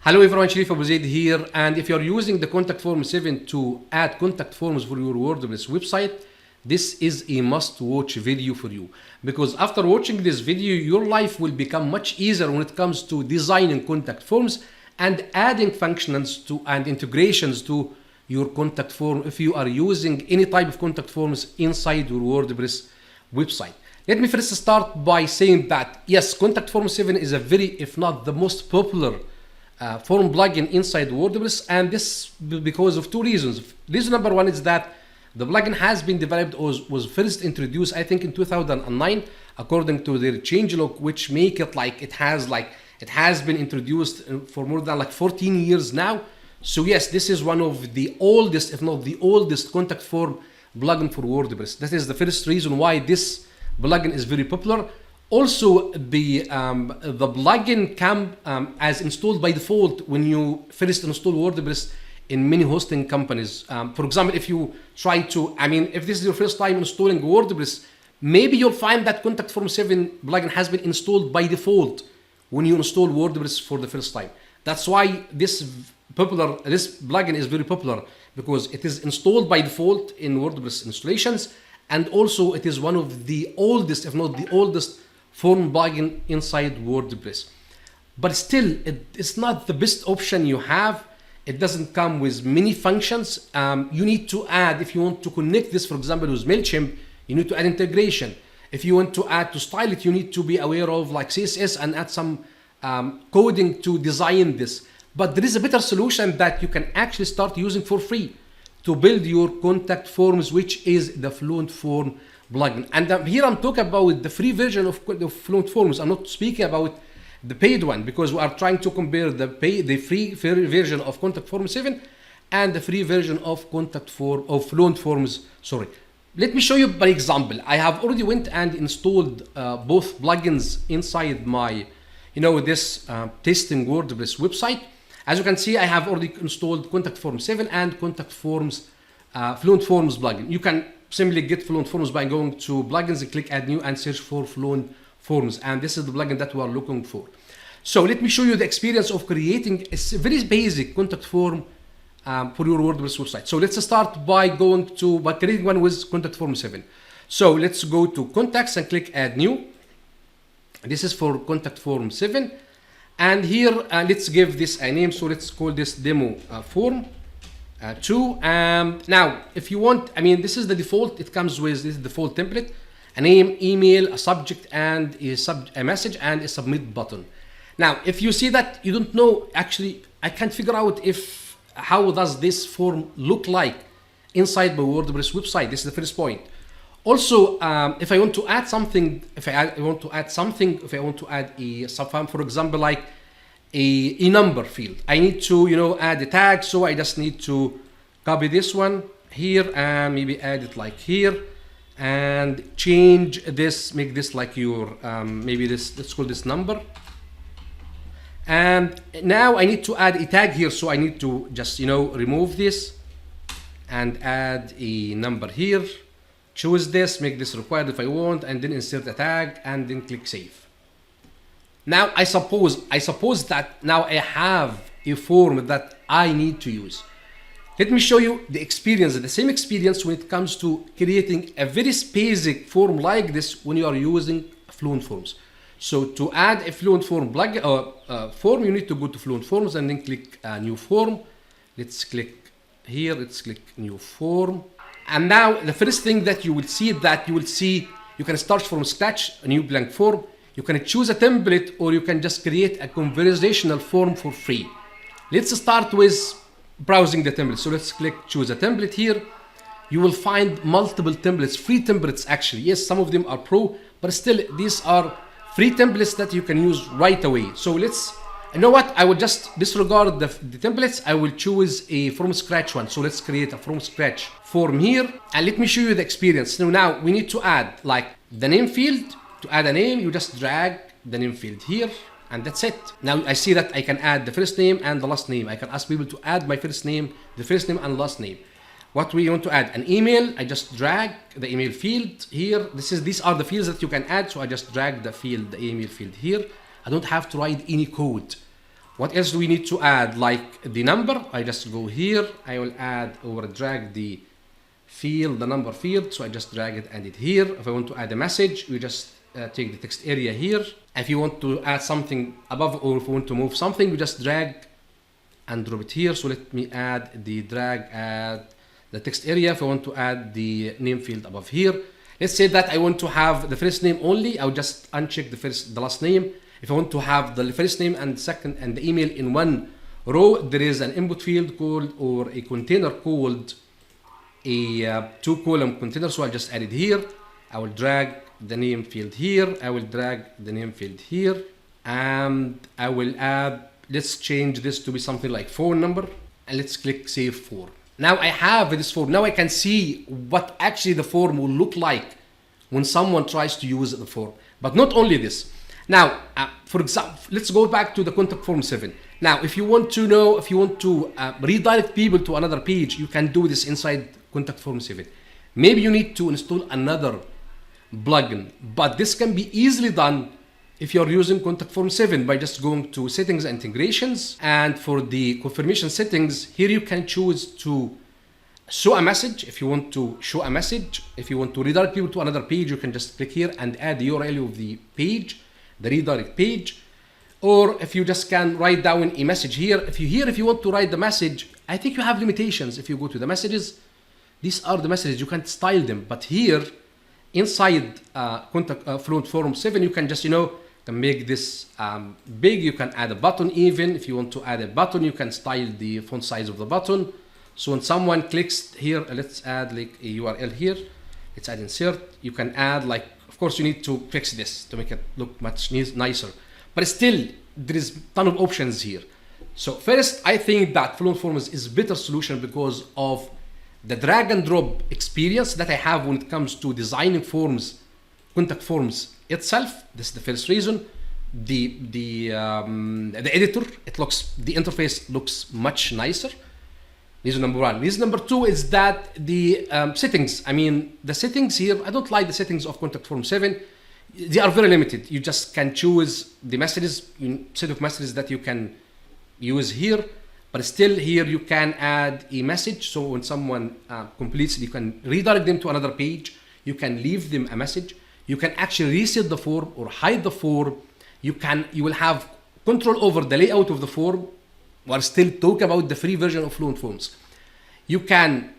Hello everyone, Sharif Abu Zaid here, and if you're using the Contact Form 7 to add contact forms for your WordPress website, this is a must-watch video for you, because after watching this video, your life will become much easier when it comes to designing contact forms and adding functions to and integrations to your contact form if you are using any type of contact forms inside your WordPress website. Let me first start by saying that yes, Contact Form 7 is a very, if not the most popular form plugin inside WordPress, and this because of two reasons. Reason number one is that the plugin has been developed or was first introduced, I think, in 2009, according to their changelog, which make it like it has been introduced for more than 14 years now. So yes, this is one of the oldest, if not the oldest, contact form plugin for WordPress. That is the first reason why this plugin is very popular. Also, the plugin comes as installed by default when you first install WordPress in many hosting companies. For example, if you try to, if this is your first time installing WordPress, maybe you'll find that Contact Form 7 plugin has been installed by default when you install WordPress for the first time. That's why this plugin is very popular, because it is installed by default in WordPress installations, and also it is one of the oldest, if not the oldest, form plugin inside WordPress. But still, it's not the best option you have. It doesn't come with many functions. You need to add, if you want to connect this, for example, with MailChimp, you need to add integration. If you want to style it, you need to be aware of CSS and add some coding to design this. But there is a better solution that you can actually start using for free to build your contact forms, which is the Fluent Form plugin. And here I'm talking about the free version of Fluent Forms. I'm not speaking about the paid one, because we are trying to compare the free version of Contact Form 7 and the free version of Fluent Forms. Sorry. Let me show you by example. I have already went and installed both plugins inside my, this testing WordPress website. As you can see, I have already installed Contact Form 7 and Contact Forms Fluent Forms plugin. You can simply get Fluent Forms by going to plugins and click add new and search for Fluent Forms, and this is the plugin that we are looking for. So let me show you the experience of creating a very basic contact form for your WordPress website. So let's start by creating one with Contact Form 7. So let's go to contacts and click add new. This is for Contact Form 7, and here let's give this a name. So let's call this demo form 2. Now if you want, this is the default. It comes with this default template: a name, email, a subject, and a message, and a submit button. Now if you see that you don't know, actually I can't figure out how does this form look like inside my WordPress website. This is the first point. Also, if I want to add something, if I want to add a subform, for example, like a number field, I need to add a tag. So I just need to copy this one here and maybe add it like here, and change this, make this like your maybe this, let's call this number. And now I need to add a tag here, so I need to just remove this and add a number here. Choose this, make this required if I want, and then insert a tag, and then click save. Now I suppose that now I have a form that I need to use. Let me show you the experience, the same experience when it comes to creating a very basic form like this when you are using Fluent Forms. So to add a Fluent Form plugin form, you need to go to Fluent Forms and then click new form. Let's click here, let's click new form. And now the first thing that you will see you can start from scratch, a new blank form. You can choose a template, or you can just create a conversational form for free. Let's start with browsing the template. So let's click choose a template here. You will find multiple templates, free templates actually. Yes, some of them are pro, but still these are free templates that you can use right away. So you know what? I will just disregard the templates. I will choose a from scratch one. So let's create a from scratch form here, and let me show you the experience. So now we need to add like the name field. To add a name, you just drag the name field here, and that's it. Now I see that I can add the first name and the last name. I can ask people to add my first name and last name. What we want to add, an email, I just drag the email field here. These are the fields that you can add. So I just drag the email field here. I don't have to write any code. What else do we need to add? Like the number, I just go here, I will add or drag the field, the number field, so I just drag it and it here. If I want to add a message, we just take the text area here. If you want to add something above, or if you want to move something, we just drag and drop it here. So let me add the the text area. If I want to add the name field above here, let's say that I want to have the first name only, I'll just uncheck the last name. If I want to have the first name and second and the email in one row, there is an input field called, or a container called a 2-column container. So I'll just add it here. I will drag the name field here. I will drag the name field here, and I will add, let's change this to be something like phone number, and let's click save form. Now I have this form. Now I can see what actually the form will look like when someone tries to use the form. But not only this. Now, for example, let's go back to the contact form 7. Now, if you want to know, if you want to redirect people to another page, you can do this inside contact form 7. Maybe you need to install another plugin, but this can be easily done if you're using contact form 7 by just going to settings and integrations, and for the confirmation settings here you can choose to show a message. If you want to show a message, if you want to redirect people to another page, you can just click here and add the URL of the page, the redirect page. Or if you just can write down a message here, if you want to write the message, I think you have limitations. If you go to the messages, these are the messages, you can style them, but here inside Fluent Form 7 you can just, can make this big. You can add a button. Even if you want to add a button, you can style the font size of the button. So when someone clicks here, let's add like a URL here, let's add insert. You can add, like, of course you need to fix this to make it look much nicer, but still there is a ton of options here. So first, I think that Fluent Forms is a better solution because of the drag and drop experience that I have when it comes to designing forms, contact forms itself. This is the first reason. The editor, the interface looks much nicer. Reason number one. Reason number two is that the settings. I mean, the settings here, I don't like the settings of contact form 7. They are very limited. You just can choose the messages, set of messages that you can use here, but still here you can add a message. So when someone completes, you can redirect them to another page. You can leave them a message. You can actually reset the form or hide the form. You will have control over the layout of the form. We'll still talk about the free version of Fluent Forms. You can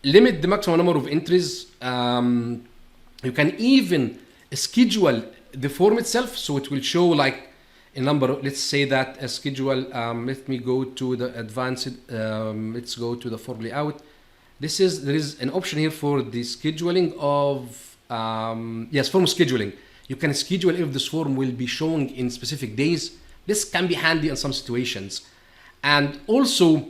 limit the maximum number of entries. You can even schedule the form itself, so it will show like a number. Let's say that a schedule. Let me go to the advanced. Let's go to the form layout. There is an option here for the scheduling of form scheduling. You can schedule if this form will be showing in specific days. This can be handy in some situations. And also,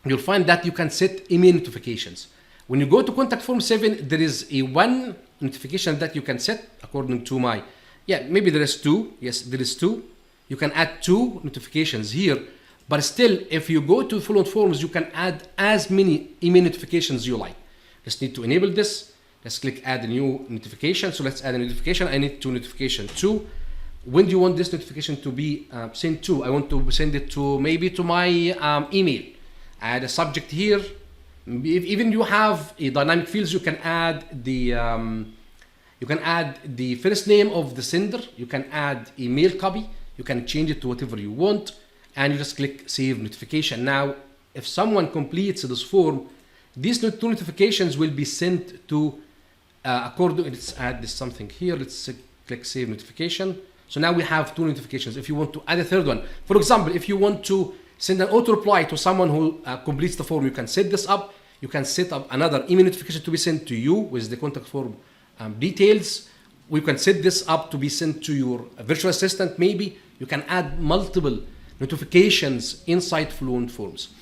you'll find that you can set email notifications. When you go to contact form 7, there is a one notification that you can set according to my, maybe there is two. Yes, there is two. You can add 2 notifications here, but still, if you go to Fluent Forms, you can add as many email notifications you like. Just need to enable this. Let's click add a new notification. So let's add a notification. I need to notification 2. When do you want this notification to be sent to? I want to send it to maybe to my email. Add a subject here. Even you have a dynamic fields, you can add the first name of the sender. You can add email copy. You can change it to whatever you want, and you just click save notification. Now, if someone completes this form, these 2 notifications will be sent to let's add this something here. Let's click save notification. So now we have 2 notifications. If you want to add a third one, for example, if you want to send an auto reply to someone who completes the form, you can set this up. You can set up another email notification to be sent to you with the contact form details. We can set this up to be sent to your virtual assistant. Maybe you can add multiple notifications inside Fluent Forms.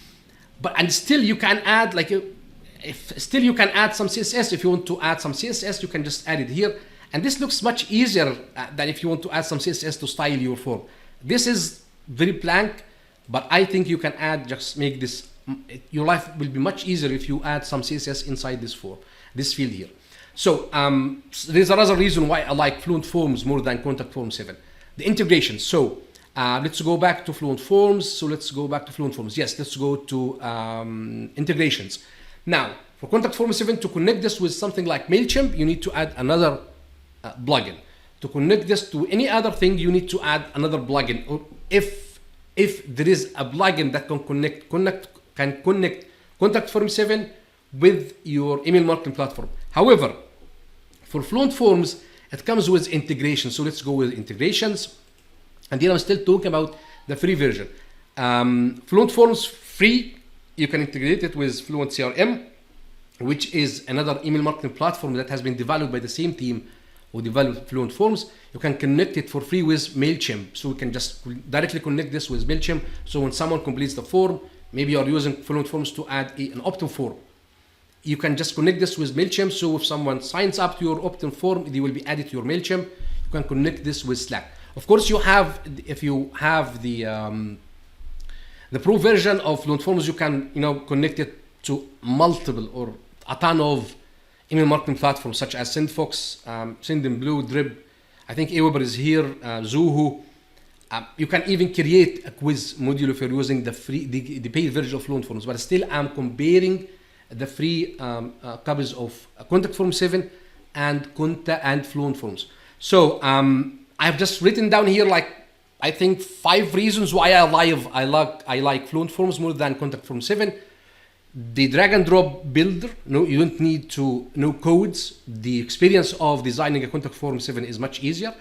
And still you can add you can add some CSS. If you want to add some CSS, you can just add it here. And this looks much easier than if you want to add some CSS to style your form. This is very blank, but I think you can just make this, your life will be much easier if you add some CSS inside this form, this field here. So there's another reason why I like Fluent Forms more than Contact Form 7. The integration. So Let's go back to Fluent Forms. So let's go back to Fluent Forms. Yes, let's go to integrations. Now, for Contact Form 7 to connect this with something like MailChimp, you need to add another plugin. To connect this to any other thing, you need to add another plugin. Or if there is a plugin that can connect Contact Form 7 with your email marketing platform. However, for Fluent Forms, it comes with integration. So let's go with integrations. And here I'm still talking about the free version. Fluent Forms free, you can integrate it with Fluent CRM, which is another email marketing platform that has been developed by the same team who developed Fluent Forms. You can connect it for free with MailChimp. So we can just directly connect this with MailChimp. So when someone completes the form, maybe you're using Fluent Forms to add an opt-in form, you can just connect this with MailChimp. So if someone signs up to your opt-in form, they will be added to your MailChimp. You can connect this with Slack. Of course, if you have the pro version of Fluent Forms, you can connect it to multiple or a ton of email marketing platforms such as SendFox, Sendinblue, Drip. I think Aweber is here, Zoho. You can even create a quiz module if you're using the paid version of Fluent Forms. But still, I'm comparing the free copies of Contact Form 7 and Fluent Forms. So I've just written down here I think 5 reasons why I like Fluent Forms more than Contact Form 7. The drag and drop builder, no, you don't need to know codes. The experience of designing a Contact Form 7 is much easier.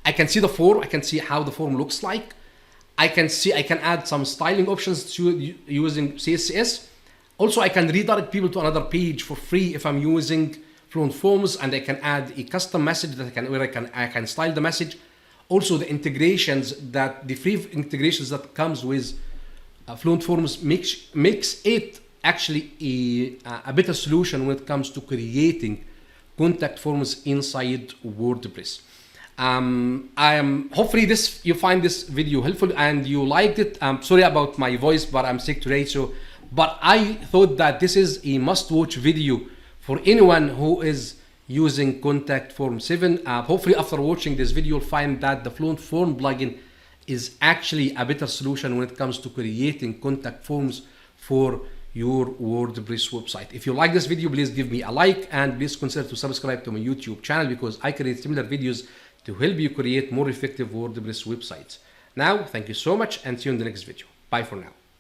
I can see the form, I can see how the form looks like. I can add some styling options using CSS. Also, I can redirect people to another page for free if I'm using Fluent Forms, and I can add a custom message where I can style the message. Also, the free integrations that comes with Fluent Forms makes it actually a better solution when it comes to creating contact forms inside WordPress. Hopefully you find this video helpful and you liked it. I'm sorry about my voice, but I'm sick today. But I thought that this is a must-watch video for anyone who is using Contact Form 7. Hopefully after watching this video, you'll find that the Fluent Form plugin is actually a better solution when it comes to creating contact forms for your WordPress website. If you like this video, please give me a like and please consider to subscribe to my YouTube channel because I create similar videos to help you create more effective WordPress websites. Now, thank you so much and see you in the next video. Bye for now.